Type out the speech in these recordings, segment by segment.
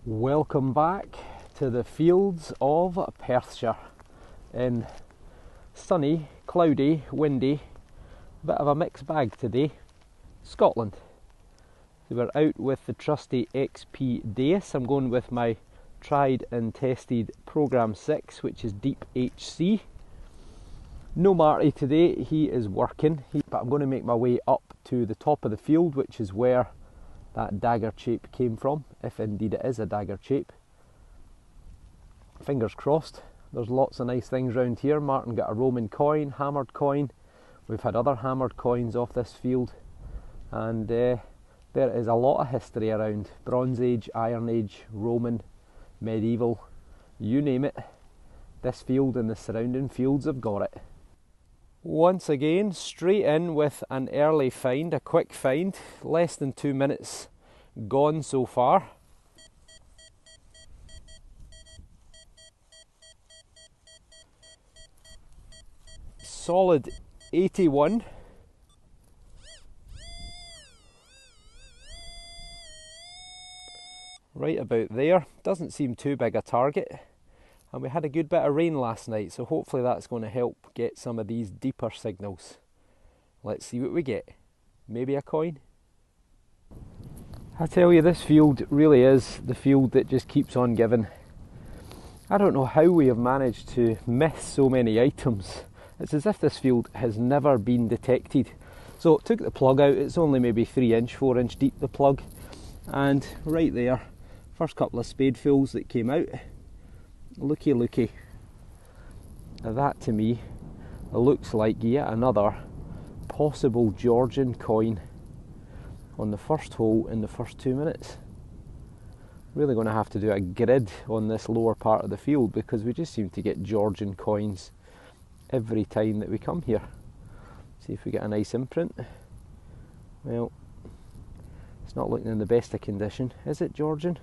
Welcome back to the fields of Perthshire in sunny, cloudy, windy, bit of a mixed bag today, Scotland. So we're out with the trusty XP DEUS. I'm going with my tried and tested Programme 6, which is Deep HC. No Marty today, he is working, but I'm going to make my way up to the top of the field, which is where that dagger shape came from, if indeed it is a dagger shape. Fingers crossed. There's lots of nice things around here. Martin got a Roman coin, hammered coin. We've had other hammered coins off this field, and there is a lot of history around. Bronze Age, Iron Age, Roman, medieval, you name it. This field and the surrounding fields have got it. Once again, straight in with an early find, a quick find, less than 2 minutes gone so far. Solid 81. Right about there, doesn't seem too big a target. And we had a good bit of rain last night, so hopefully that's going to help get some of these deeper signals. Let's see what we get. Maybe a coin? I tell you, this field really is the field that just keeps on giving. I don't know how we have managed to miss so many items. It's as if this field has never been detected. So took the plug out, it's only maybe 3 inch, 4 inch deep, the plug. And right there, first couple of spadefuls that came out. Looky looky. Now that to me looks like yet another possible Georgian coin on the first hole in the first 2 minutes. Really going to have to do a grid on this lower part of the field, because we just seem to get Georgian coins every time that we come here. See if we get a nice imprint. Well, it's not looking in the best of condition. Is it Georgian?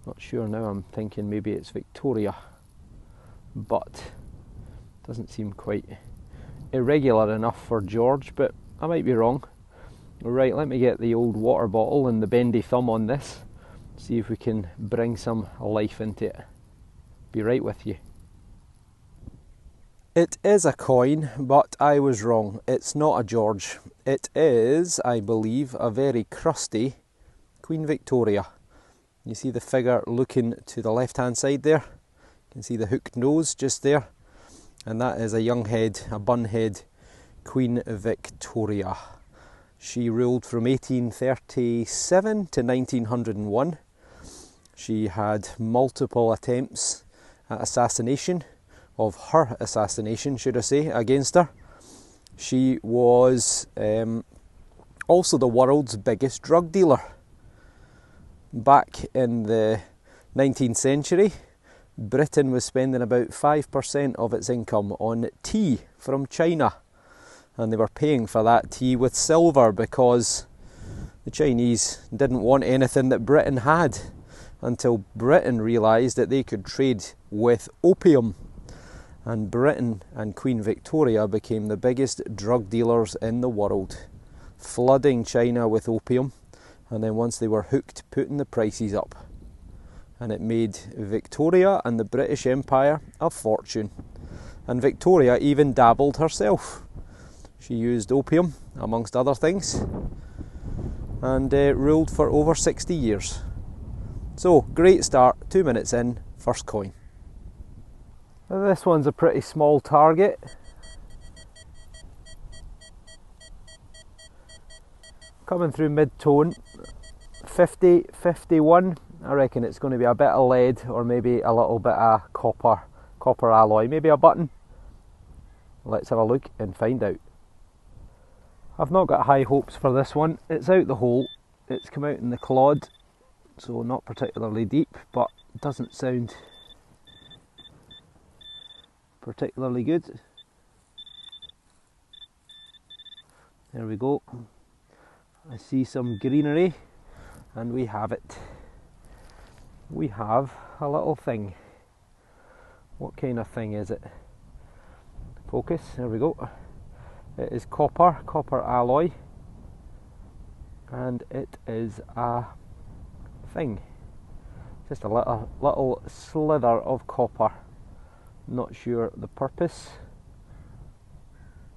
Not sure now. I'm thinking maybe it's Victoria, but doesn't seem quite irregular enough for George, but I might be wrong. Right, let me get the old water bottle and the bendy thumb on this, see if we can bring some life into it. Be right with you. It is a coin, but I was wrong. It's not a George. It is, I believe, a very crusty Queen Victoria. You see the figure looking to the left hand side there? You can see the hooked nose just there. And that is a young head, a bun head, Queen Victoria. She ruled from 1837 to 1901. She had multiple attempts at assassination, of her assassination should I say, against her. She was also the world's biggest drug dealer. Back in the 19th century, Britain was spending about 5% of its income on tea from China, and they were paying for that tea with silver because the Chinese didn't want anything that Britain had, until Britain realised that they could trade with opium, and Britain and Queen Victoria became the biggest drug dealers in the world, flooding China with opium. And then once they were hooked, putting the prices up. And it made Victoria and the British Empire a fortune. And Victoria even dabbled herself. She used opium, amongst other things, and ruled for over 60 years. So, great start, 2 minutes in, first coin. Now this one's a pretty small target. Coming through mid-tone, 50, 51, I reckon it's going to be a bit of lead or maybe a little bit of copper alloy, maybe a button. Let's have a look and find out. I've not got high hopes for this one. It's out the hole, it's come out in the clod, so not particularly deep, but doesn't sound particularly good. There we go. I see some greenery, and we have it. We have a little thing. What kind of thing is it? Focus, there we go. It is copper alloy, and it is a thing. Just a little slither of copper. Not sure the purpose,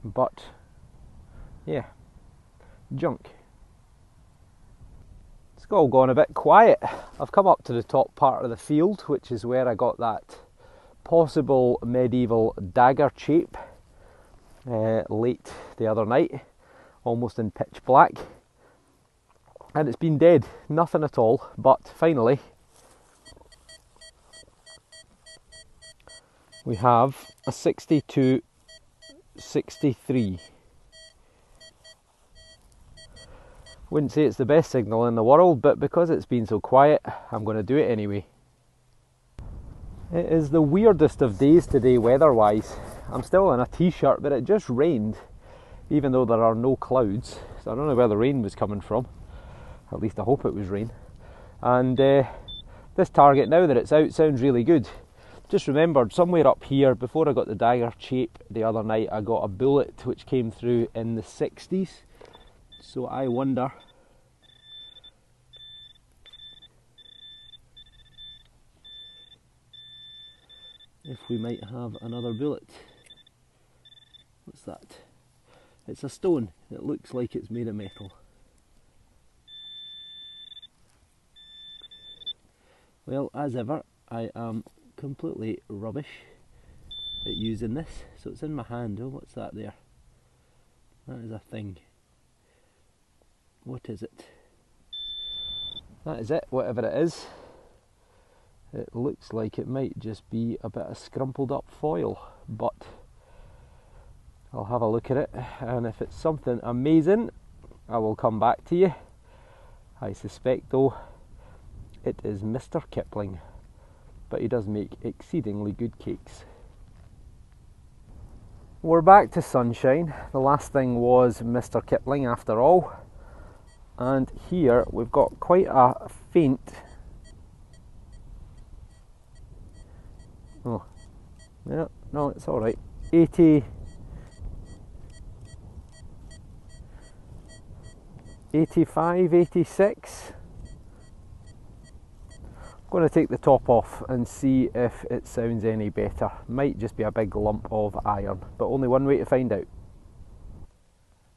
but yeah, junk. It's all gone a bit quiet. I've come up to the top part of the field, which is where I got that possible medieval dagger shape late the other night, almost in pitch black, and it's been dead, nothing at all. But finally we have a 6263. Wouldn't say it's the best signal in the world, but because it's been so quiet, I'm going to do it anyway. It is the weirdest of days today weather-wise. I'm still in a t-shirt, but it just rained, even though there are no clouds. So I don't know where the rain was coming from. At least I hope it was rain. And this target, now that it's out, sounds really good. Just remembered, somewhere up here, before I got the dagger shape the other night, I got a bullet which came through in the 60s. So I wonder if we might have another bullet. What's that? It's a stone. It looks like it's made of metal. Well, as ever, I am completely rubbish at using this. So it's in my hand. Oh, what's that there? That is a thing. What is it? That is it, whatever it is. It looks like it might just be a bit of scrumpled up foil, but I'll have a look at it, and if it's something amazing, I will come back to you. I suspect though it is Mr. Kipling, but he does make exceedingly good cakes. We're back to sunshine. The last thing was Mr. Kipling after all. And here we've got quite a faint, oh yeah, no, it's all right, 85, 86. I'm going to take the top off and see if it sounds any better. Might just be a big lump of iron, but only one way to find out.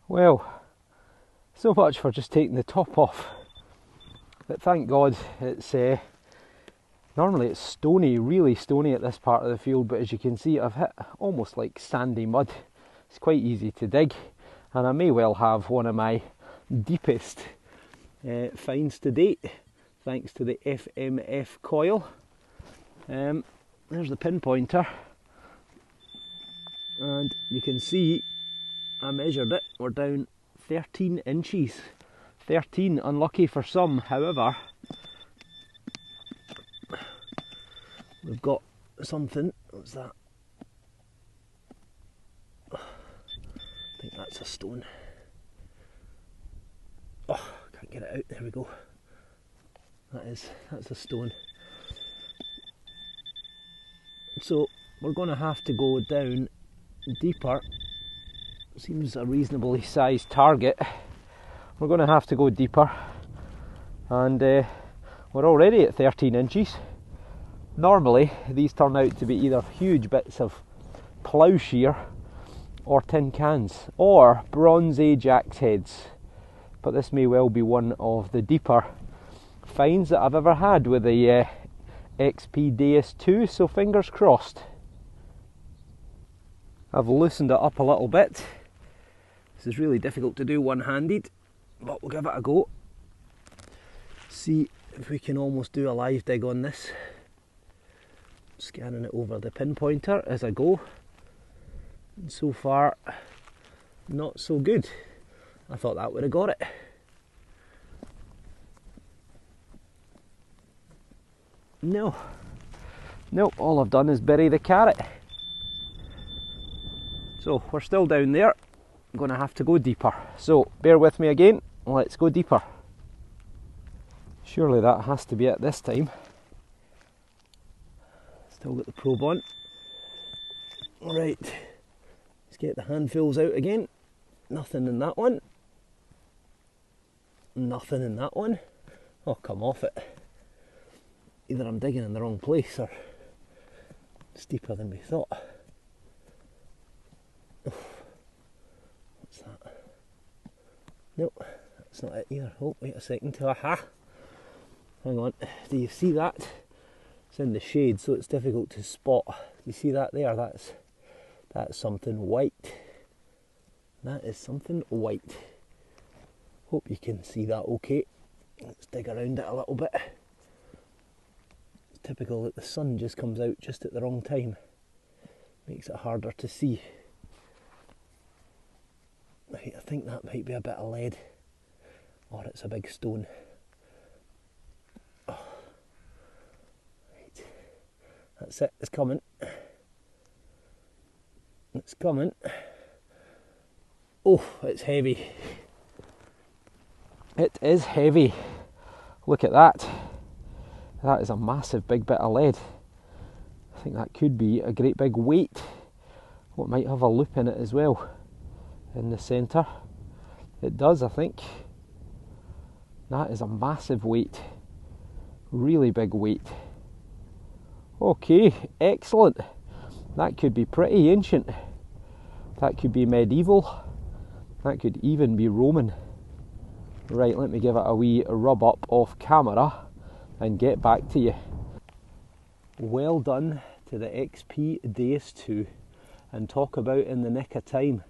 Well, so much for just taking the top off, but thank God it's normally it's stony, really stony at this part of the field, but as you can see I've hit almost like sandy mud. It's quite easy to dig, and I may well have one of my deepest finds to date, thanks to the FMF coil. There's the pinpointer, and you can see I measured it, we're down 13 inches. 13, unlucky for some, however, we've got something. What's that? I think that's a stone. Oh, can't get it out, there we go. That's a stone. So we're going to have to go down deeper. Seems a reasonably sized target. We're going to have to go deeper, and we're already at 13 inches. Normally these turn out to be either huge bits of ploughshare or tin cans or Bronze Age axe heads, but this may well be one of the deeper finds that I've ever had with the XP DEUS II, so fingers crossed. I've loosened it up a little bit. This is really difficult to do one-handed, but we'll give it a go. See if we can almost do a live dig on this. Scanning it over the pinpointer as I go. And so far, not so good. I thought that would have got it. No. Nope, all I've done is bury the carrot. So we're still down there. I'm going to have to go deeper. So bear with me again, let's go deeper. Surely that has to be it this time. Still got the probe on. Right, let's get the handfuls out again. Nothing in that one. Nothing in that one. Oh, come off it. Either I'm digging in the wrong place or steeper than we thought. What's that? Nope, that's not it either. Oh, wait a second. Aha! Hang on. Do you see that? It's in the shade, so it's difficult to spot. Do you see that there? That's something white. That is something white. Hope you can see that okay. Let's dig around it a little bit. It's typical that the sun just comes out just at the wrong time. Makes it harder to see. Right, I think that might be a bit of lead. Or it's a big stone. Oh. Right. That's it, it's coming. It's coming. Oh, it's heavy. It is heavy. Look at that. That is a massive big bit of lead. I think that could be a great big weight. What might have a loop in it as well. In the centre. It does, I think. That is a massive weight. Really big weight. Okay, excellent. That could be pretty ancient. That could be medieval. That could even be Roman. Right, let me give it a wee rub up off camera and get back to you. Well done to the XP DEUS II, and talk about in the nick of time,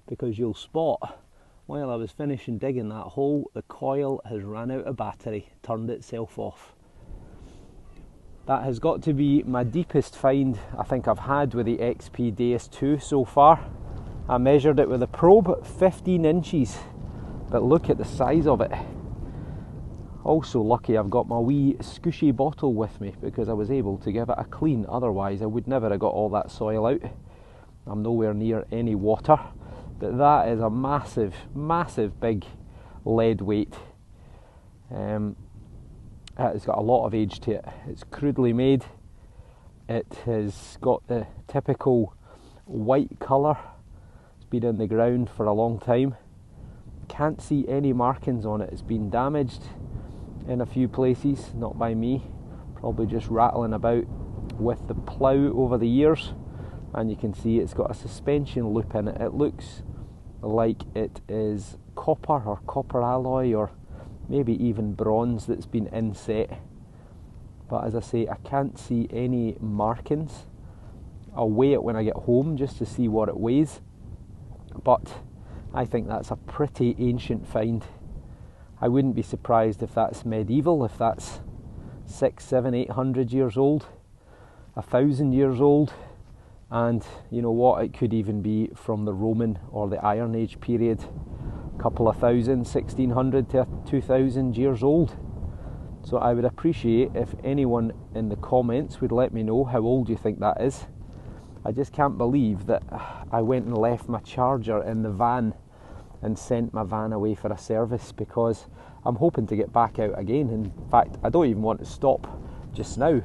because you'll spot while I was finishing digging that hole, the coil has ran out of battery, turned itself off. That has got to be my deepest find I think I've had with the XP DEUS II so far. I measured it with a probe, 15 inches, but look at the size of it. Also lucky I've got my wee scooshy bottle with me, because I was able to give it a clean, otherwise I would never have got all that soil out. I'm nowhere near any water, but that is a massive, massive big lead weight. It's got a lot of age to it. It's crudely made. It has got the typical white colour. It's been in the ground for a long time. Can't see any markings on it. It's been damaged in a few places, not by me, probably just rattling about with the plough over the years. And you can see it's got a suspension loop in it. It looks like it is copper or copper alloy, or maybe even bronze that's been inset. But as I say, I can't see any markings. I'll weigh it when I get home just to see what it weighs, but I think that's a pretty ancient find. I wouldn't be surprised if that's medieval, if that's 600, 700, 800 years old, 1,000 years old. And you know what, it could even be from the Roman or the Iron Age period, a couple of thousand, 1600 to 2000 years old. So I would appreciate if anyone in the comments would let me know how old you think that is. I just can't believe that I went and left my charger in the van and sent my van away for a service, because I'm hoping to get back out again. In fact, I don't even want to stop just now.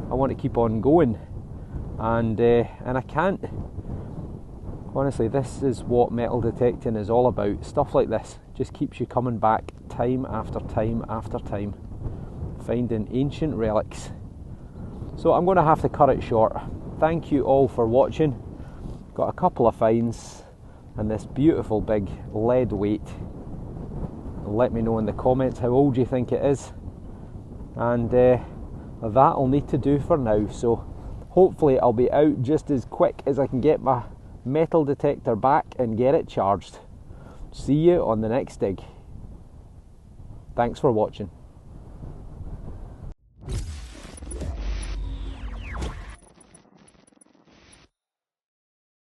I want to keep on going. And I can't. Honestly, this is what metal detecting is all about. Stuff like this just keeps you coming back time after time after time, finding ancient relics. So I'm going to have to cut it short. Thank you all for watching. Got a couple of finds and this beautiful big lead weight. Let me know in the comments how old you think it is, and that'll need to do for now. So hopefully I'll be out just as quick as I can get my metal detector back and get it charged. See you on the next dig. Thanks for watching.